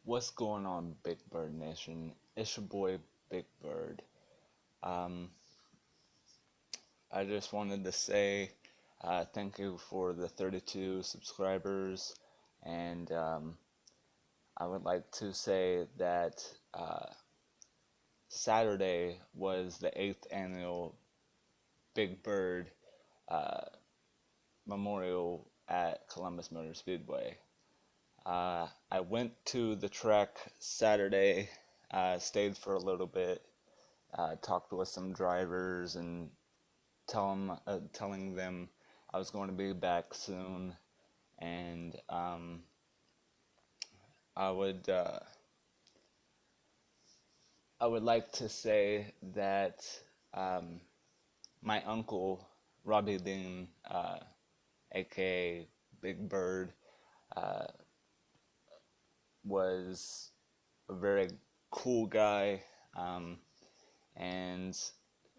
What's going on, Big Bird Nation? It's your boy, Big Bird. Um, I just wanted to say thank you for the 32 subscribers, and I would like to say that Saturday was the 8th annual Big Bird uh, Memorial at Columbus Motor Speedway. I went to the track Saturday, stayed for a little bit, talked with some drivers and telling them I was going to be back soon, and I would uh, I would like to say that um, my uncle Robbie Dean, aka Big Bird, uh, was a very cool guy, and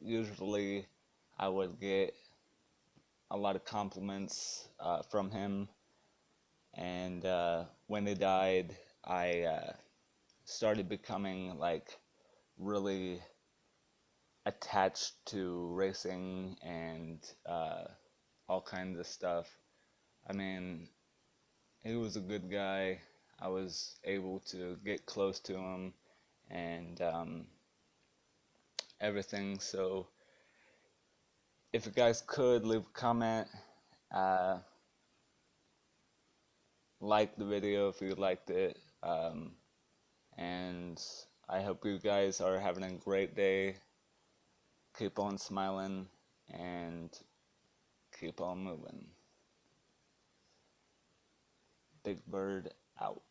usually I would get a lot of compliments from him. And when he died, I started becoming like really attached to racing and all kinds of stuff. I mean, he was a good guy. I was able to get close to him and everything. So, if you guys could leave a comment, uh, like the video if you liked it, and I hope you guys are having a great day. Keep on smiling and keep on moving. Big Bird out.